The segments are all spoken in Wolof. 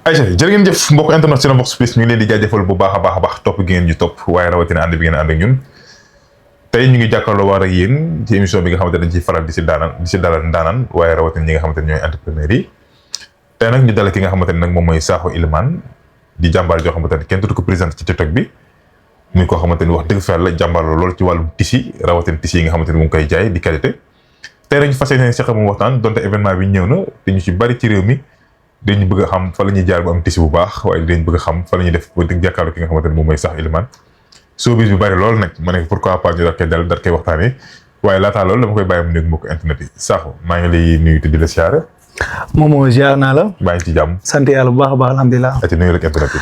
Aïcha jërë ngeen jëf mbokk internet Cinevox Plus ñu ngi leen di jaajëfal bu baax a baax topp gi ngeen ñu topp waaye rawatina ànd bi ngeen ànd ak ñun tey ñu ngi jàkkaarloo waar ak yéen ci émission bi nga xamante ne dañ ciy faral di si dalal ndaanaan waaye rawatina ñi nga xamante ne ñooy entrepreneurs yi tey nag ñu dalal ki nga xamante ne nag moom mooy Sakho Elimane di jàmbaar joo xamante ne kenn dootu ko présenté ci TikTok bi muy koo xamante ni wax dëgg fa yàlla jàmbaar la lool ci wàllum tissu rawatina tissu yi nga xamante ne mu ngi koy jaay di qualité tey nag ñu fas yéene seq moom waxtaan donte événement bi ñëw na te ñu ci bari ci réew mi dañu bëgg a xam fa la ñuy jaar bu am tissu bu baax waaye dañu bëgg a xam fa la ñuy def ba dëgg jàkkaarloo ki nga xamante ne moom mooy Sakho Elimane showbiz bi bari loolu nag ma ne pourquoi pas ñu dar koy waxtaanee waaye laataa loolu dama koy bàyyi mu nekk mbokk internet yi Sakho maa ngi lay nuyu te di la siyaare. Momo ziar naa la. maa ngi ci jàmm. sant yàlla bu baax a baax alhamdulilah. ati nuyu rek internet yi.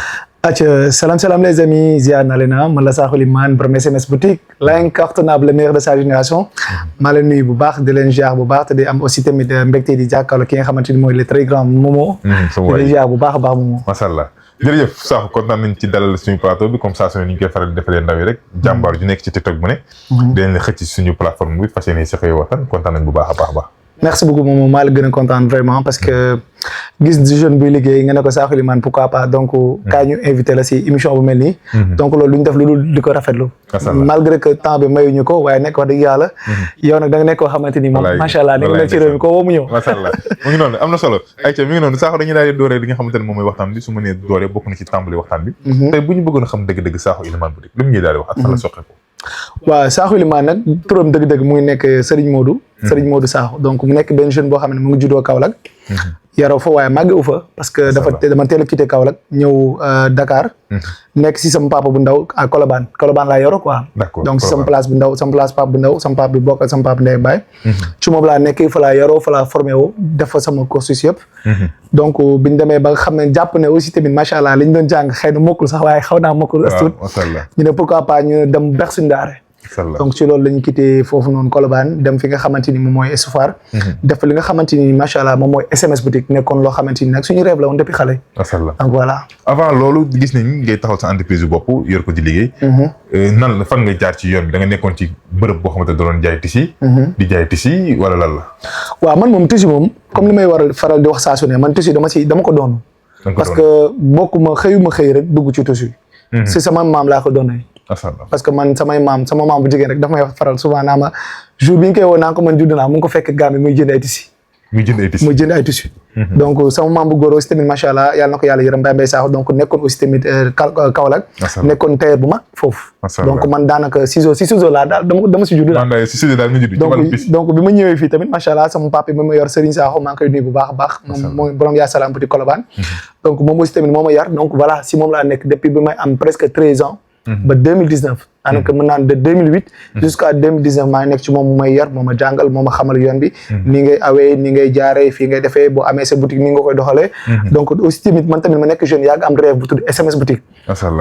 Salam les amis, ziar naa leen man la Sakho Elimane borom SMS boutique l'incontournable le meilleur de sa génération. maa leen nuyu bu baax di leen ziar bu baax te di am aussi tamit mbégte di jàkkaarloo ki nga xamante ni mooy le très grand Momo. di leen ziar bu baax a baax Momo. macha allah jërëjëf Sakho kontaan nañ ci dalal suñu plateau bi comme ça su ne ni ñu koy faral di defalee ndaw yi rek. jàmbaar ju nekk ci TikTok bu ne. dinañ la xëcc suñu plateforme bi fas yéene si xëy waxtaan kontaan nañ bu baax a baax. merci beaucoup Momo maa la gën a kontaan vraiment parce que gis jeune buy liggéey nga ne ko Sakho Elimane pourquoi pas donc kaa ñu invité la si émission bu mel nii donc loolu lu ñu def lu dul di ko rafetlu malgré que temps bi mayuñu ko waaye nekk wax dëgg yàlla yow nag da nga nekk koo xamante ni moom macha allah nekk na ci réew mi ko woo mu ñëw macha allah mu ngi noonu am na solo ayca mi ngi noonu Sakho dañuy daal di dooree li nga xamante ne moom mooy waxtaan bi su ma nee dooree bokk na ci tàmbali waxtaan bi tey bu ñu bëggoon a xam dëgg-dëgg Sakho Elimane bu dëgg lu mu ñuy daal di wax ak fan la soqe ko waaw Sakho Elimane nag turam dëgg-dëgg mu ngi nekk Serigne Modou Sakho donc mu nekk benn jeune boo xam ne mu ngi juddoo Kaolack yaroo fa waaye màggewu fa parce que dama teel a quitté Kaolack ñëw Dakar nekk si sama papa bu ndaw à Colobane laa yoroo quoi donc si sama place bu ndaw sama place papa bu ndaw sama papa bi bokk ak sama papa ndey baay ci moom laa nekk fa laa yaroo fa laa formé wu def fa sama cursus yëpp donc biñu demee ba nga xam ne jàpp ne aussi tamit macha allah li ñu doon jàng xëy na mokkul sax waaye xaw naa mokkul astut ñu ne pourquoi pas ñu dem bex suñu daare donc ci loolu la ñu quitté foofu noonu Colobane dem fi nga xamante ni moom mooy Espoir def li nga xamante ni macha allah moom mooy SMS boutique nekkoon loo xamante ni nag suñu rêve la woon depuis xale donc voilà avant loolu gis nañ ngay taxaw sa entreprise bu bopp yor ko di liggéey nan la fan nga jaar ci yoon bi da nga nekkoon ci bërëb boo xamante da doon jaay tissu di jaay tissu wala lan la waaw man moom tissu moom comme li may war a faral di wax saa su ne man tissu dama ko doon parce que bokkuma xëyuma xëy rek dugg ci tissu si sama maam laa ko doonee parce que man sama maam bu jigéen rek daf may wax faral souvent naa ma jour bi ñu koy woo naa ko man judd naa mu ngi ko fekk gaam bi muy jënd ay tissu donc sama maam bu góor aussi tamit macha allah yàlla na ko yàlla yërëm Mbaye Sakho donc nekkoon aussi tamit Kaolack nekkoon tailleur bu mag foofu donc man daanaka ciseau laa daal dama si judd donc bi ma ñëwee fii tamit macha allah sama papa bi ma yor Serigne Sakho maa ngi koy nuyu bu baax a baax moom mooy borom yaa salaam petit Colobane donc moom aussi tamit moo ma yar donc voilà si moom laa nekk depuis bi may am presque 13 ans ba 2019 daanaka mën naan de 2008 jusqu'à 2019 maa ngi nekk ci moom mu may yar moo ma jàngal moo ma xamal yoon bi ni ngay awee ni ngay jaaree fii ngay defee boo amee sa boutique ni nga koy doxalee donc aussi tamit man tamit ma nekk jeune yàgg am rêve bu tudd SMS boutique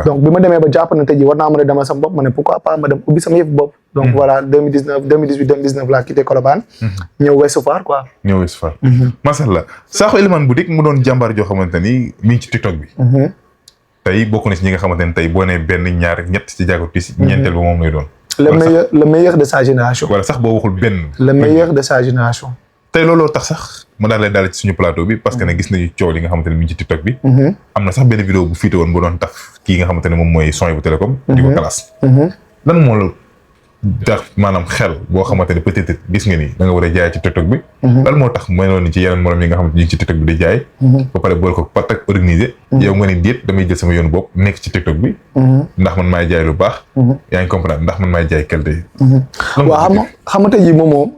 donc bi ma demee ba jàpp na tey ji war naa mën a demal sama bopp ma ne pourquoi pas ma dem ubbi sama yëf bopp donc voilà 2018 laa quitté Colobane ñëw Ouest Foire quoi ñëw Ouest Foire macha allah Sakho Elimane boutique mu doon jàmbaar joo xamante ni mi ngi ci TikTok bi tey bokk na ci ñi nga xamante ne tey boo nee benn ñaar ñett ci jaago tissu ñeenteel ba moom lay doon le meilleur de sa génération wala sax boo waxul benn le meilleur de sa génération tey looloo tax sax ma daal lay daal ci suñu plateau bi parce que ne gis nañu coow li nga xamante ne mi ngi ci TikTok bi am na sax benn vidéo bu fiite woon bu doon taf kii nga xamante ne moom mooy son bu télécom di ko kalas lan moo la tax maanaam xel boo xamante ne peut-être gis nga ni da nga war a jaay ci TikTok bi lan moo tax mooy noonu ci yeneen morom yi nga xamante ni ci TikTok bi di jaay ba pare boole ko patak organisé yow nga ni déet damay jël sama yoonu bopp nekk ci TikTok bi ndax man maay jaay lu baax yaa ngi comprendre ndax man maay jaay qualité waaw xam nga tey jii moomoo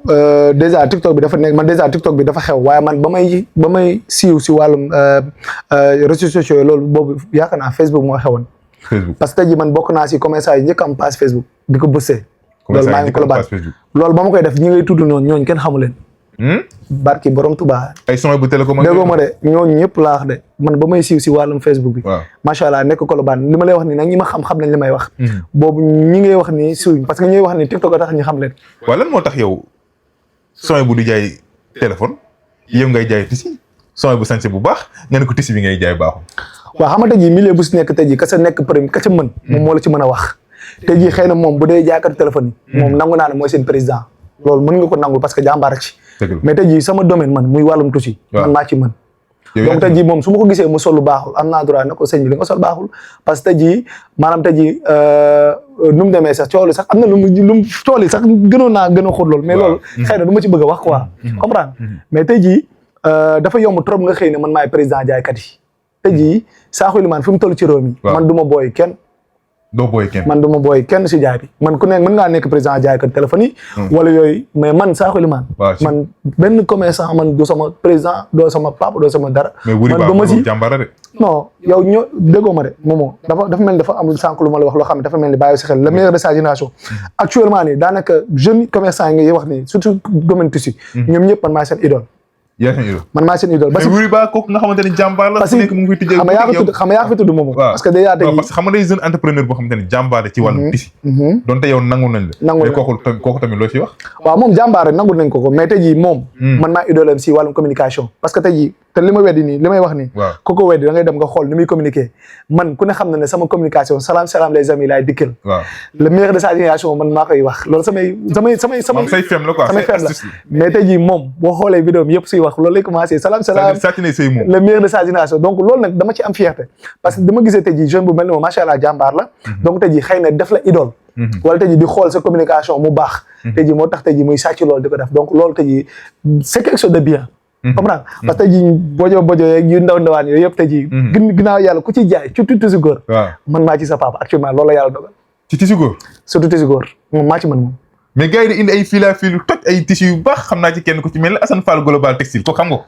dèjà TikTok bi dafa nekk man dèjà TikTok bi dafa xew waaye man ba may siiw si wàllum réseaux sociaux loolu boobu yaakaar naa Facebook moo xewoon parce que tey jii man bokk naa si commerçant yi njëkk am page Facebook di ko bëssee loolu maa ngi Colobane loolu ba ma koy def ñi ngay tudd noonu ñooñu kenn xamu leen barki borom Touba ay son bu télécommande déggoo ma de ñooñu ñëpp laa wax de man ba may siiw si wàllum Facebook bi macha allah nekk Colobane li ma lay wax nii nag ñi ma xam nañ li may wax boobu ñi ngay wax ni siiw parce que ñuy wax ni TikTok a tax ñu xam leen waaw lan moo tax yow son bu di jaay téléphone yow ngay jaay tissu son bu sañse bu baax nga ne ko tissu bi ngay jaay baaxul waaw xam nga tey jii milieu bu si nekk tey jii ka sa nekk premier ka ca mën moom moo la ci mën a wax tey jii xëy na moom bu dee jaaykat téléphone yi moom nangu naa ne mooy seen président loolu mën nga ko nangul parce que jàmbaar ci mais tey jii sama domaine man muy wàllum tusi man maa ci mën donc tey jii moom su ma ko gisee mu sol lu baaxul am naa droit ne ko sëñ bi li nga sol baaxul parce que tey jii maanaam tey jii nu mu demee sax coow li sax am na lu mu coow li sax gënoon naa gën a xóot loolu mais loolu xëy na du ma ci bëgg a wax quoi comprendre mais tey jii dafa yomb trop nga xëy ne man maay président jaaykat yi tey jii Sakho Elimane fi mu toll ci réew mi man du ma booy kenn doo booy kenn man du ma booy kenn si jaay bi man ku nekk mën ngaa nekk président jaaykat téléphone yi wala yooyu mais man Sakho Elimane man benn commerçant man du sama président doo sama papa doo sama dara man du ma si jàmbaara de non yow ñoo déggoo ma de moomoo dafa mel ni dafa amul sànq lu ma la wax loo xam ne dafa mel ni bàyyi si xel le meilleur de sa génération actuellement nii daanaka jeune commerçant yi ngay wax nii surtout domaine tissu ñoom ñëpp man maa seen idole yaa seen idole man maa seen idole mais Wuri Ba kooku nga xamante ne jàmbaar la parce que mu ngi fi tijjee xam nga yaa fi tudd moomu parce que déjà tey parce que xam nga day jeune entrepreneur boo xamante ne jàmbaar ci wàllu tissu donte yow nangu nañ la mais kooku tamit loo ci wax waaw moom jàmbaar rek nangu nañ ko mais tey jii moom man maa idole si wàllum communication parce que tey jii te li ma weddi nii li may wax nii ku ko weddi da ngay dem nga xool ni muy communiquer man ku ne xam na ne sama communication salaam les amis laay dikkal le meilleur de sa génération man maa koy wax loolu samay say fem la quoi samay fem la mais tey jii moom boo xoolee vidéo mi yëpp suy wax loolu lay commencé salaam le meilleur de sa génération donc loolu nag dama ci am fierté parce que dama gisee tey jii jeune bu mel ni moom macha allah jàmbaar la donc tey jii xëy na def la idole wala tey jii di xool sa communication mu baax tey jii moo tax tey jii muy sàcc loolu di ko def donc loolu tey jii c'est quelque chose de bien comprendre parce que tey jii bojo yeeg yu ndawaan yooyu yëpp tey jii ginnaaw yàlla ku ci jaay ci tissu góor man maa ci sa papa actuellement loolu la yàlla dogal ci tissu góor surtout tissu góor moom maa ci mën moom mais gars yi di indi ay fil toj ay tissu yu baax xam naa ci kenn ku ci mel ne Assane Fall Global Textile ko xam nga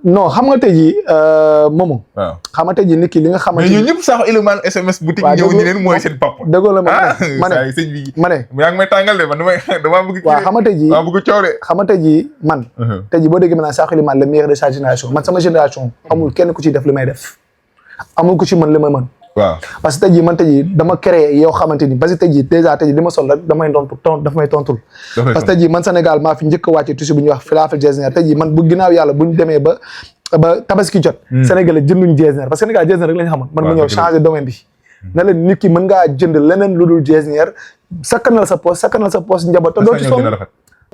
non xam nga tey jii moomu xam nga tey jii nit ki li nga xamante mais ñoo ñëpp Sakho Elimane SMS boutique ñëw ñu leen mooy seen papa déggoo la ma ne sëñ bi ma ne yaa ngi may tàngal de man damaa bëgg waaw xam nga tey jii bëgg coow de xam nga tey jii man tey jii boo déggee maintenant Sakho Elimane le meilleur de sa génération man sama génération amul kenn ku ci def li may def amul ku ci mën li may mën waaw parce que tey jii man tey jii dama créé yoo xamante ni parce que tey jii déjà tey jii li ma sol rek daf may tontul parce que tey jii man Sénégal maa fi njëkk a wàcce tissu bu ñuy wax filafel jesner tey jii man bu ginnaaw yàlla buñ demee ba tabaski jot Sénégalais jënduñ jesner parce que Sénégal jesner rek la ñu xamoon man ma ñëw changer domaine bi na leen nit ki mën ngaa jënd leneen lu dul jesner sakkanal sa poos njaboot te doo ci sonn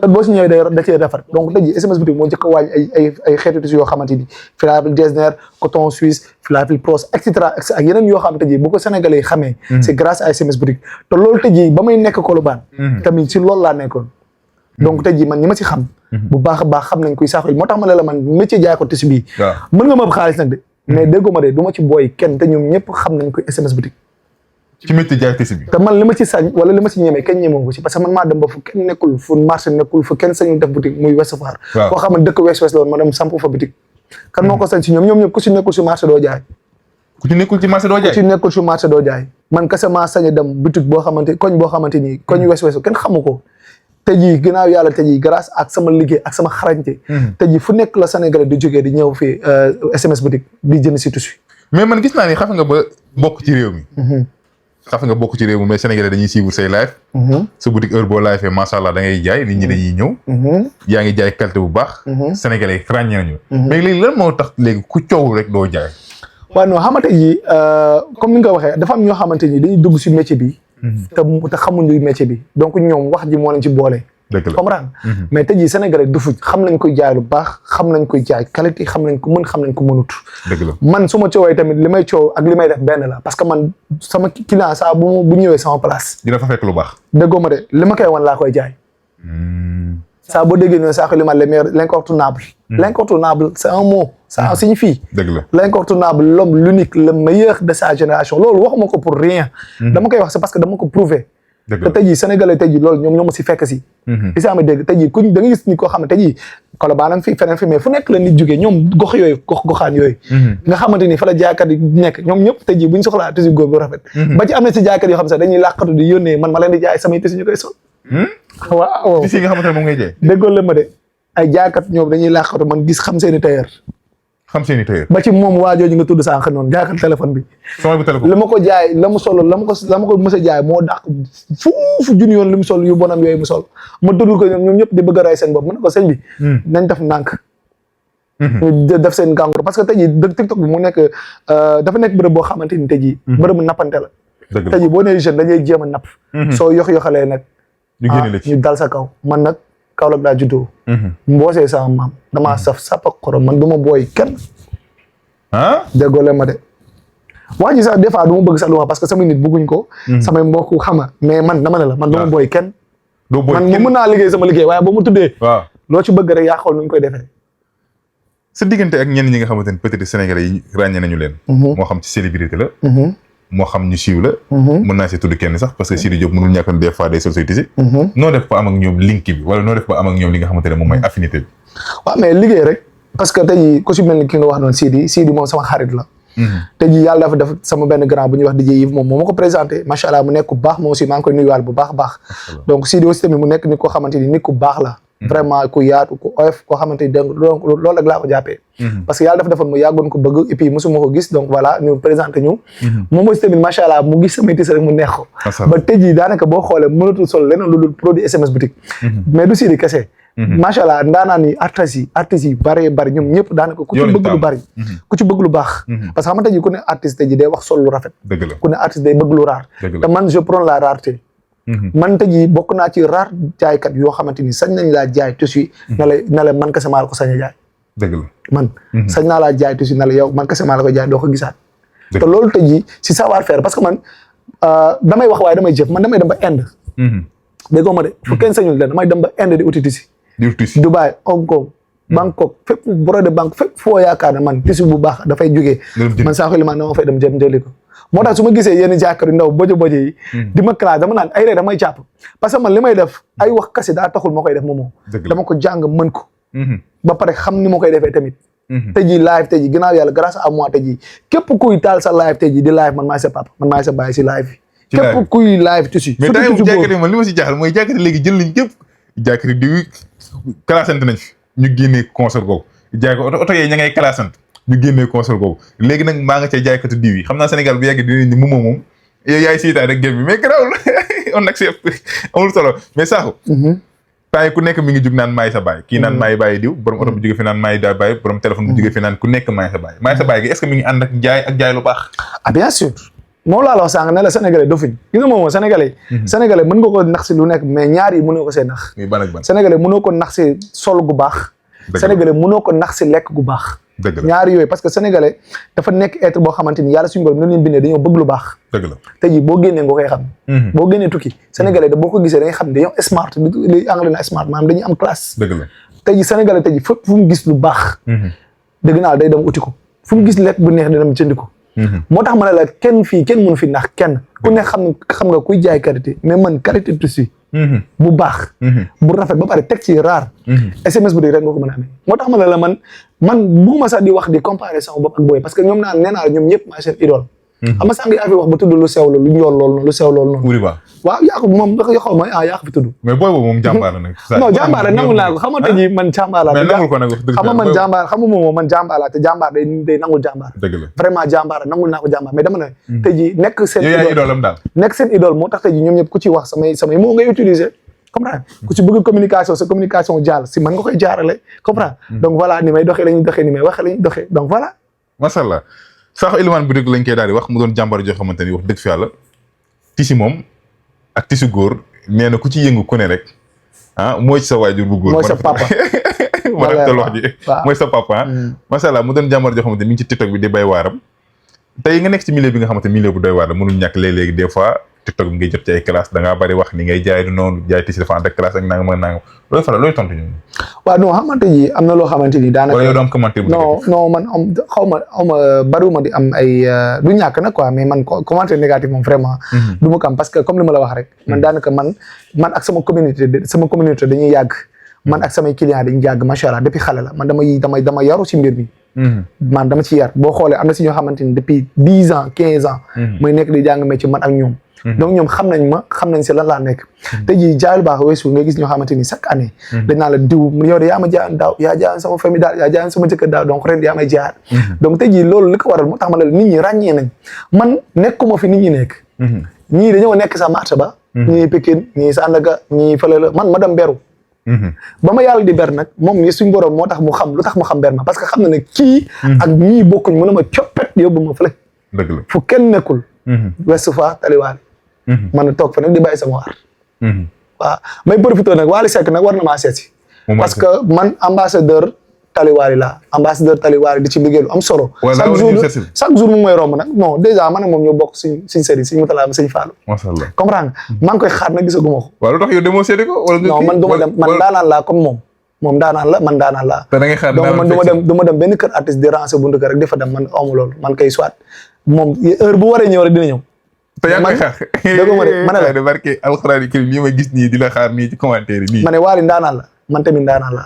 te boo si ñëwee da cee defar donc tey jii SMS boutique moo njëkk a wàññi ay xeetu tissu yoo xamante ni filafel jesner coton suisse filafel pros et cetera ak yeneen yoo xam tey jii bu ko Sénégalais yi xamee c'est grâce à SMS boutique te loolu tey jii ba may nekk Colobane tamit si loolu laa nekkoon donc tey jii man ñi ma si xam bu baax a baax xam nañ koy Sakho moo tax ma ne la man métier jaay ko tissu bii mën nga ma xaalis nag de mais déggoo ma de du ma ci booy kenn te ñoom ñëpp xam nañ koy SMS boutique ci métier jaay tissu bi te man li ma ci sañ wala li ma ci ñemee kenn ñemewu ko ci parce que man maa dem ba fu kenn nekkul fu marché nekkul fu kenn sañu def boutique muy Ouest Foire koo xam ne dëkk Ouest la woon ma dem samp fa boutique kan moo ko sañ si ñoom ñëpp ku ci nekkul si marché doo jaay ku ci nekkul ci marché doo jaay man kese maa sañ a dem boutique boo xamante nii koñ Ouest kenn xamu ko tey jii ginnaaw yàlla tey jii grâce ak sama liggéey ak sama xarañte tey jii fu nekk la Sénégalais di jógee di ñëw fii SMS boutique di jënd si tissu mais man gis naa ni xafe nga ba bokk ci réew mi mais Sénégalais dañuy suivre say live sa boutique heure boo live macha allah da ngay jaay nit ñi dañuy ñëw yaa ngi jaay qualité bu baax Sénégalais ràññee nañu mais léegi lan moo tax léegi ku coow rek doo jaay waaw non xamante yi comme ni nga ko waxee dafa am ñoo xamante ni dañuy dugg si métier bi te xamuñu métier bi donc ñoom wax ji moo leen ci boole comprendre mais tey jii Sénégalais du fuj xam nañ koy jaay lu baax xam nañ koy jaay qualité xam nañ ko mën xam nañ ko mënut man su ma coowee tamit li may coow ak li may def benn la parce que man sama client saa bu ñëwee sama place dina fa fekk lu baax déggoo ma de li ma koy wan laa koy jaay saa boo déggee ne Sakho Elimane l'incontournable c'est un mot ça signifie l'incontournable l'homme l'unique le meilleur de sa génération loolu waxuma ko pour rien dama koy wax c'est parce que dama ko prouver te tey jii Sénégalais tey jii loolu ñoom ñoo ma si fekk si isa ma dégg tey jii kuñ da nga gis ni koo xam ne tey jii Colobane fi feneen fi mais fu nekk la nit jógee ñoom goxaan yooyu nga xamante ni fa la jaaykat yi nekk ñoom ñëpp tey jii buñ soxlaa tissu góor bu rafet ba ci am na si jaaykat yoo xam sax dañuy làqatu di yónnee man ma leen di jaay samay tissu ñu koy sol waaw tissu nga xamante ne moom ngay jaay déggoo la ma de ay jaaykat ñoom dañuy làqatu man gis xam seeni tailleur ba ci moom waajooju nga tudd sànq noonu jaaykat téléphone bi la ma ko jaay la mu solo la ma ko mës a jaay moo dàq fuufu junni yoon li mu sol yu bonam yooyu mu sol ma dudul ko ñoom ñëpp di bëgg a rey seen bopp mu ne ko sëñ bi nañ def ndànk ñu def seen gàngoor parce que tey jii dëgg TikTok bi mu nekk dafa nekk bërëb boo xamante ni tey jii bërëb nappante la tey jii boo nee jeune dañuy jéem a napp soo yox-yoxalee nag ñu dal sa kaw man nag Kaolack daa juddoo mboosee sama maam damaa saf sap ak xorom man du ma booy kenn déggoo leen ma de wax ji sax des fois du ma bëgg sax lu wax parce que samay nit bëgguñ ko samay mbokk xama mais man dama ne la man dama booy kenn man mu mën naa liggéey sama liggéey waaye boo ma tuddee loo ci bëgg rek yaa xool nu ñu koy defee sa diggante ak ñenn ñi nga xamante ne peut-être sénégalais yi ràññee nañu leen moo xam ci célébrité la moo xam ñu siiw la mën naa si tudd kenn sax parce que Sidy Diop mënul ñàkk des fois day sol say tisi noo def ba am ak ñoom link bi wala noo def ba am ak ñoom li nga xamante ne moom mooy affinité bi waaw mais liggéey rek parce que tey jii ku si mel ni ki nga wax noonu Sidy moom sama xarit la tey jii yàlla dafa def sama benn grand bu ñuy wax DJ Yves moom moo ma ko présenté macha allah mu nekk ku baax moom aussi maa ngi koy nuyuwaale bu baax a baax donc Sidy aussi tamit mu nekk nit koo xamante ni nit ku baax la vraiment ku yaatu ku oyof koo xamante ni donc loolu rek laa ko jàppee parce que yàlla dafa defoon mu yàggoon ko bëgg et puis mosuma ko gis donc voilà ñu présenté ñu moom aussi tamit macha allah mu gis samay tis rek mu neex ko ba tey jii daanaka boo xoolee mënatul sol leneen lu dul produit SMS boutique mais du Sidy kese macha allah ndaanaan yi artistes yi bari ñoom ñëpp daanaka ku ci bëgg lu bari ku ci bëgg lu baax parce que xam nga tey jii ku ne artiste tey jii day wax sol lu rafet ku ne artiste day bëgg lu raar te man je prends la rareté man tey jii bokk naa ci raar jaaykat yoo xamante ni sañ nañ laa jaay tissu na la man kese maa la ko sañ a jaay dëgg la man sañ naa laa jaay tissu na la yow man kese maa la koy jaay doo ko gisaat te loolu tey jii si savoir faire parce que man damay wax waaye damay jëf man damay dem ba Inde déggoo ma de fu kenn sañul den damay dem ba Inde di uti tissu Dubaï Hong Kong Bangkok fépp brodé banque fépp foo yaakaar ne man tissu bu baax dafay jógee man saa xoli man dama fay dem jëli ko moo tax su ma gisee yenn jaakar yu ndaw bojo yi di ma classe dama naan ay ree damay jàpp parce que man li may def ay wax kase daa taxul ma koy def moomoo dama ko jàng mën ko ba pare xam ni ma koy defee tamit tey jii live tey jii ginnaaw yàlla grâce à moi tey jii képp kuy taal sa live tey jii di live man maay sa papa man maay sa baay si live yi képp kuy live tissu mais daa yow jaakar man li ma si jaaxal mooy jaakar léegi jël nañ képp jaakar di classante nañ fi ñu génnee concert googu jaay ko oto yee ña ngay classante ñu génnee concert googu léegi nag maa nga cay jaaykatu diw yi xam naa Sénégal bu yàggee dinañ ni moom yow yaay siitaan rek gém bi mais garaawul on accepte amul solo mais Sakho temps yi ku nekk mi ngi jug naan maay sa baay kii naan maay bàyyi diw borom oto bu jóge fi naan maay daa bàyyi borom téléphone bu jóge fi naan ku nekk maay sa baay gi est-ce que mi ngi ànd ak jaay lu baax bien sûr moom laa la wax sànq ne la sénégalais dofuñ gis nga moom sénégalais mën nga ko nax si lu nekk mais ñaar yi mënoo ko see nax sénégalais mënoo ko nax si sol gu baax sénégalais mënoo ko nax si lekk gu baax ñaari yooyu parce que sénégalais dafa nekk être boo xamante ni yàlla suñu borom noonu leen bindee dañoo bëgg lu baax dëgg la tey jii boo génnee nga koy xam boo génnee tukki sénégalais da boo ko gisee da ngay xam ne dañoo smart li anglais na smart maanaam dañuy am classe dëgg la tey jii sénégalais tey jii fépp fu mu gis lu baax dëgg naa day dem uti ko fu mu gis lekk bu neex da dem jëndi ko moo tax ma ne la kenn mënu fi ndax kenn ku ne xam nga kuy jaay qualité mais man qualité tissu bu baax bu rafet ba pare teg ci raar SMS bu dee rek nga ko mën a amee moo tax ma ne la man bugguma sax di wax di comparer sama bopp ak booy parce que ñoom nee naa la ñoom ñëpp maa seen idole xam nga sànq yaa fi wax ba tudd lu sew loolu lu ñool loolu lu sew loolu noonu waaw yaa ko moom xaw ma yaa ko fi tudd mais booy boobu moom jàmbaar la nag non jàmbaar la nangul naa ko xam nga tey jii man jàmbaar la xam nga man jàmbaar xam nga moom man jàmbaar la te jàmbaar day nangul jàmbaar vraiment jàmbaar la nangul naa ko jàmbaar mais dama ne tey jii nekk seen idole moo tax tey jii ñoom ñëpp ku ci wax samay moo ngay utiliser comprendre ku ci bëgg communication sa communication jàll si man nga koy jaarale comprendre donc voilà ni may doxee la ñuy doxee ni may waxee la ñuy doxee donc voilà macha allah Sakho Elimane Boutique lañ koy daal di wax mu doon jàmbaar joo xamante ni wax dëgg fi yàlla tissu moom ak tissu góor nee na ku ci yëngu ku ne rek mooy sa waajur bu góor mooy sa papa ma rafetal wax ji mooy sa papa macha allah mu doon jàmbaar joo xamante ni mi ngi ci TikTok bi di bay waaram tey nga nekk ci milieu bi nga xamante milieu bu doy waar la mënul ñàkk léeg-léegi des fois TikTok bi ngay jot ci ay classe da ngaa bari wax ni ngay jaay du noonu jaay tissu dafa ànd ak classe ak nangam ak nangam looy faral looy tontu ñoom. waaw non xamante ni am na loo xamante ni daanaka. wala yow doo am commentaire bu non man xaw ma bariwuma di am ay du ñàkk nag quoi mais man commentaire négatif moom vraiment. du ma ko am parce que comme li ma la wax rek. man daanaka man ak sama communauté dañuy yàgg. man ak samay clients dañuy yàgg macha allah depuis xale la man dama yaru ci mbir mi. man dama ci yar boo xoolee am na si ñoo xamante ni depuis 10 ans 15 ans. muy nekk di jàng métier man ak ñoom. donc ñoom xam nañ si lan laa nekk. tey jii jaayul baax weesu nga gis ñoo xamante ni chaque année. dañ naa la diw yow de yaa ma jaayoon daaw yaa jaayoon sama famille daal yaa jaayoon sama jëkkër daaw donc ren yaa may jaayaat. donc tey jii loolu li ko waral moo tax ma ne la nit ñi ràññee nañ man nekkuma fi nit ñi nekk. ñii dañoo nekk sa marché ba. ñii Pikine ñii Sandaga ñii fële la man ma dem beru. ba ma yàlla di ber nag moom ni suñ borom moo tax mu xam lu tax mu xam ber ma parce que xam na ne kii. ak ñii bokkuñ mën a ma coppet yóbbu ma fële. dëgg la fu kenn nekkul. Ouest Foire Taliwaale. man a toog fa nag di bàyyi sama waar. waaw may profité nag Wally Seck nag war na maa seet si. parce que man ambassadeur Taliwali la ambassadeur Taliwali di ci liggéey lu am solo. chaque jour mu ngi may romb nag non déjà man ak moom ñoo bokk suñ sëriñ suñ Moutala sëñ Fallou. macha allah comprendre nga maa ngi koy xaar nag gisaguma ko. waaw lu tax yow demoo seeti ko wala non man du ma dem man daanaan laa comme moom daanaan la man daanaan laa. te da ngay xaar donc man du ma dem benn kër artiste di ranger buntu kër rek di fa dem man amu loolu man kay soit moom heure bu waree ñëw rek dina ñëw. te yaa ngi koy xaar dégg ma de ma ne la de barke alxuraan kii lii ma gis nii di la xaar nii ci commentaire yi nii. ma ne Wally ndaanaan la man tamit ndaanaan la.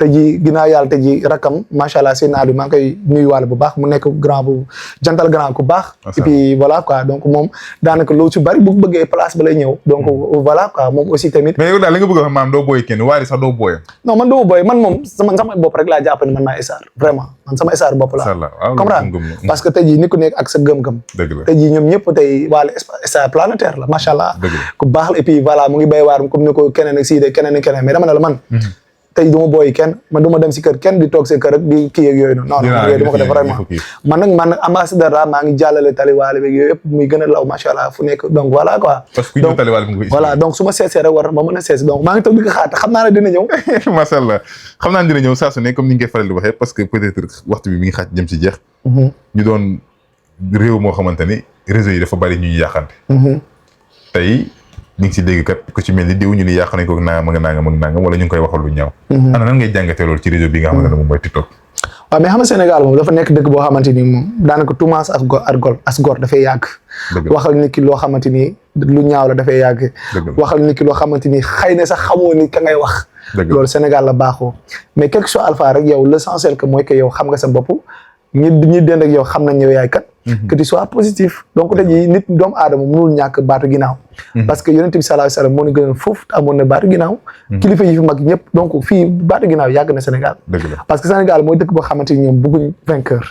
te ji ginnaaw yàlla te ji rakam macha allah seen naadu maa ngi koy nuyuwaale bu baax mu nekk grand bu jantal grand ku baax. et puis voilà quoi donc moom daanaka lu ci bari bu bëggee place ba lay ñëw. donc voilà quoi moom aussi tamit. mais yow daal li nga bëgg a wax maam doo booy kenn Wally sax doo booyam. non man doo booy man moom sama bopp rek laa jàpp ne man maa star vraiment man sama star bopp laa. comprendre parce que tey jii nit ku nekk ak sa gëm-gëm. dëgg la tey jii ñoom ñëpp tey Wally star planétaire la macha allah. ku baax la et puis voilà mu ngi béy waar comme ni ko keneen ak Sidi keneen ak keneen mais dama ne la man. tey du ma booy kenn man du ma dem si kër kenn di toog seen kër rek di kii ak yooyu noonu non yooyu du ma ko def vraiment man nag ambassadeur la maa ngi jàllale Taliwali beeg yooyu yëpp muy gën a law macha allah fu nekk donc voilà quoi donc voilà donc su ma seetsee rek war ma mën a seetsi donc maa ngi toog di ko xaar te xam naa ne dina ñëw macha allah xam naa ne dina ñëw saa su ne comme ni nga koy faral di waxee parce que peut-être waxtu bi mi ngi xaaj jëm si jeex ñu doon réew moo xamante ni réseau yi dafa bari ñuy yàqante tey ñu ngi si dégg kat ku ci mel ni diw ñu ni yàq nañ ko nangam wala ñu ngi koy waxal lu ñaaw. ana nan ngay jàngatee loolu ci réseau bi nga xamante ne moom mooy TikTok. waaw mais xam nga Sénégal moom dafa nekk dëkk boo xamante ni moom daanaka tuumaas as gor dafay yàgg. waxal nit ki loo xamante ni lu ñaaw la dafay yàgg. waxal nit ki loo xamante ni xëy na sax xamoo ni ka ngay wax. loolu Sénégal la baaxoo mais quelque chose alpha rek yow l'essentiel que mooy que yow xam nga sa bopp ñi dend ak yow xam nañ yow yaay kat. que tu sois positif donc tey jii nit doomu aadama mënul ñàkk baatu ginnaaw. parce que yonent bi sallallahu alayhi wasallam moo ñu gënal foofu amoon na baatu ginnaaw. kilifa yi fi mag ñëpp donc fii baatu ginnaaw yàgg na Sénégal. parce que Sénégal mooy dëkk boo xamante ni ñoom bëgguñ vainqueur.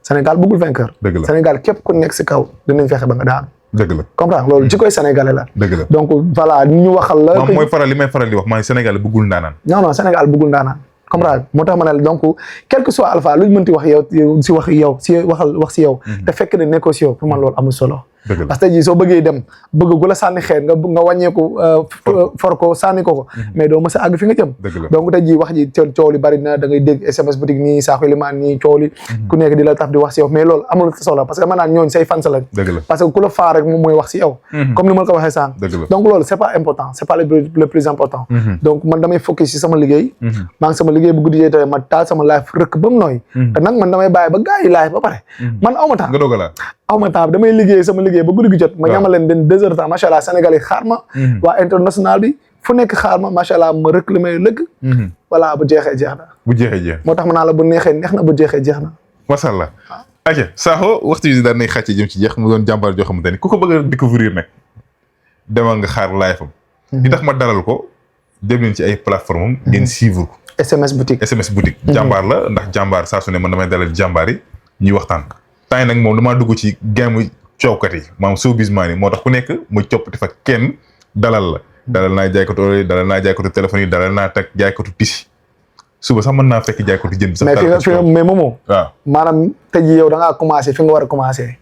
Sénégal bëggul vainqueur. Sénégal képp ku nekk si kaw dinañ fexe ba nga daan. dëgg la comprendre loolu ci koy sénégalais la. dëgg la donc voilà ñu waxal la. moom mooy li may faral di wax mooy Sénégal bëggul ndaanaan. non Sénégal bëggul ndaanaan. comprendre moo tax ma ne la donc quel que soit alpha luñ mënti wax yow si wax si yow te fekk ne nekkoo si yow pour man loolu amul solo parce que jii soo bëggee dem bëgg gu la sànni xeer nga wàññeeku for ko sànni ko mais doo mës a àgg fi nga jëm donc tey jii wax ji coow li bari na da ngay dégg SMS boutique nii Sakho Liman nii coow li ku nekk di la taf di wax si yow mais loolu amul solo parce que dama naan ñooñu say fans lañ parce que ku la faa rek moom mooy wax si yow comme ni ma la ko waxee sànq donc loolu c'est pas important c'est pas le plus important donc man damay focus si sama liggéey maa ngi sama liggéey bu guddi jotee ma taal sama live rëkk ba mu nooy te nag man damay bàyyi ba gars yi live ba pare man aw ma temps aw ma temps damay liggéey sama liggéey ba guddi gi jot ma ñamal leen benn 2 heures temps macha allah Sénégal yi xaar ma waa international bi fu nekk xaar ma macha allah ma rëkk li may lëgg voilà bu jeexee jeex na moo tax ma naa la bu neexee neex na bu jeexee jeex na macha allah aja Sakho waxtu bi daan nay xàcce jëm ci jeex mu doon jàmbaar joo xamante ni ku ko bëgg a découvrir nag demal nga xaar live am li tax ma dalal ko dem leen ci ay plateforme am ngeen suivre ko SMS boutique jàmbaar la ndax jàmbaar saa su ne man damay dalal jàmbaar yi ñuy waxtaan temps yi nag moom damaa dugg ci game coowkat yi maanaam showbiz yi moo tax ku nekk ma coppati fa kenn dalal naa jaaykatu oto yi dalal naa jaaykatu téléphone yi dalal naa teg jaaykatu tisi suba sax mën naa fekk jaaykatu jën bi sax mais moomoo waaw maanaam tey jii yow da ngaa commencé fi nga war a commencé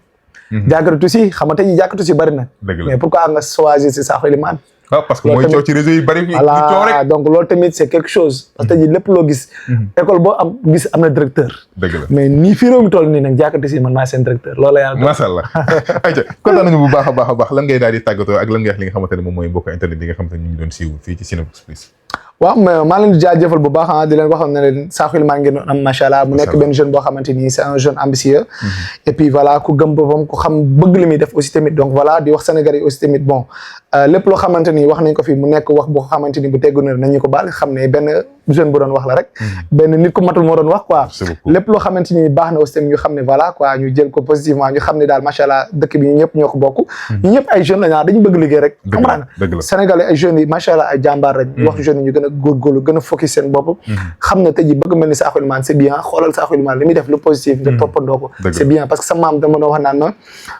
jaaykatu tisi xam nga tey jii jaaykatu tisi bari na mais pourquoi nga choisir si Sakho Liman waaw parce que mooy coow ci réseau yi bari ñu coow rek donc loolu tamit c'est quelque chose parce que tey jii lépp loo gis école boo am gis am na directeur dëgg la mais nii fii réew mi toll nii nag jàkkati si man maa seen directeur loolu la yàlla masha Allah ayca kontaan nañu bu baax a baax lan ngay daal di tàggatoo ak lan ngay wax li nga xamante ne moom mooy mbokk internet yi nga xamante ne ñu ngi doon siiw fii ci Cinevox Plus waaw mais maa leen di jaajëfal bu baax di leen waxoon ne leen Sakho Liman ngeen am macha allah mu nekk benn jeune boo xamante ni c'est un jeune ambitieux et puis voilà ku gëm boppam ku xam bëgg li muy def aussi tamit donc voilà di wax Sénégalais yi aussi tamit bon lépp loo xamante ni wax nañ ko fi mu nekk wax boo xamante ni bu teggu na nañu ko baal xam ne benn jeune bu doon wax la rek benn nit ku matul moo doon wax quoi lépp loo xamante ni baax na aussi tamit ñu xam ne voilà quoi ñu jël ko positivement ñu xam ne daal macha allah dëkk bi ñu ñëpp ñoo ko bokk ñu ñëpp ay jeunes la dañu bëgg liggéey rek comprendre Sénégalais ay jeunes yi macha allah ay jàmbaar lañ wax jeunes yi ñu gën a góorgóorlu gën a focus seen bopp xam ne tey ji bëgg mel ni Sakho Liman c'est bien xoolal Sakho Liman li muy def lu positif nga toppandoo ko c'est bien parce que sa maam dama doon wax naan ma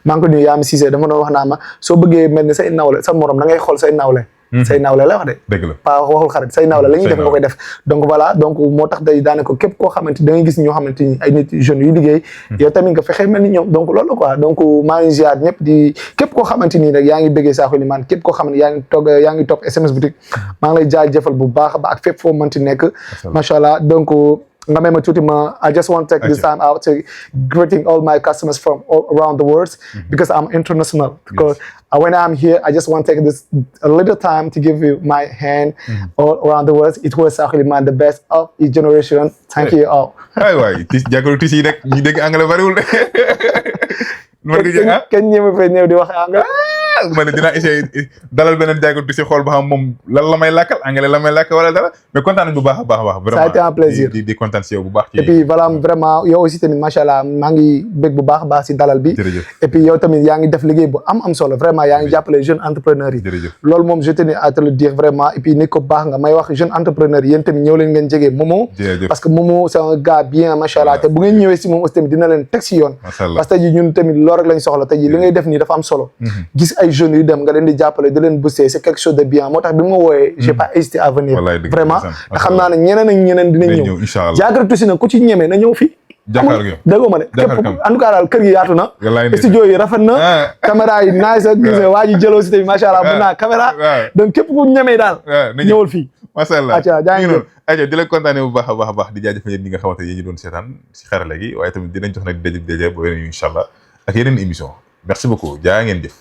maa ngi ko nuyu Yaami Cissé dama doon wax naan ma soo bëggee mel ni say nawle sa morom da ngay xool say nawle say nawle la wax de dëgg la pas waxul xarit say nawle la ñuy def nga koy def donc voilà donc moo tax day daanaka képp koo xamante da ngay gis ñoo xamante ni ay nit jeunes yu liggéey yow tamit nga fexe mel ni ñoom donc loolu quoi donc maa ngi ziar ñëpp di képp koo xamante nii rek yaa ngi bëggee Sakho Elimane képp koo xam ne yaa ngi topp SMS boutique maa ngi lay jaajëfal bu baax ba ak fépp foo mënti nekk macha allah donc nga may ma tuuti ma I just want to take this time out to greeting all my customers from all around the world because I'm international because when I'm here I just want to take this a little time to give you my hand all around the world it was Sakho Elimane the best of each generation thank you all waay jàkkaarloo tis yi rek ñu dégg anglais bariwul de kenn ñëw fee ñëw di wax anglais ma ne dinaa essayer dalal beneen jàkkaarloo tis yi xool ba xam moom lan la may làkkal anglais la may làkkal wala dara mais kontaan nañu bu baax a baax a baax vraiment ça a été un plaisir di kontaan si yow bu baax et puis voilà vraiment yow aussi tamit macha allah maa ngi bég bu baax a baax si dalal bi jërëjëf et puis yow tamit yaa ngi def liggéey bu am solo vraiment yaa ngi jàppale jeunes entrepreneurs yi jërëjëf loolu moom je tenais à te le dire vraiment et puis nit ko baax nga may wax jeune entrepreneur yéen tamit ñëw leen ngeen jege Momo parce que Momo c'est un gars bien macha allah te bu ngeen ñëwee si moom aussi tamit dina leen teg si yoon parce que tey jii ñun tamit loolu rek lañ soxla tey jii li ngay def nii dafa am solo gis ay jeunes yu dem nga leen di jàppale di leen booster c'est quelque chose de bien moo tax bi ma wooyee j'ai pas hésité à venir vraiment te xam naa ne ñeneen ak ñeneen dinañ ñëw Diakara Toussi nag ku ci ñemee na ñëw fii déggoo ma de képp en tout cas daal kër gi yaatu na studio yi rafet na caméra yi nice ak gis waa ji jëloo si tamit macha allah mën naa caméra donc képp ku ñemee daal ñëwal fii macha allah aca jaa ngi doon aca di la kontaane bu baax a baax a baax di jaajëfal yéen ñi nga xamante yéen ñi doon seetaan si xarala gi waaye tamit dinañ jox nag daje ba yeneen incha allah ak yeneen émission merci beaucoup jaa ngeen jëf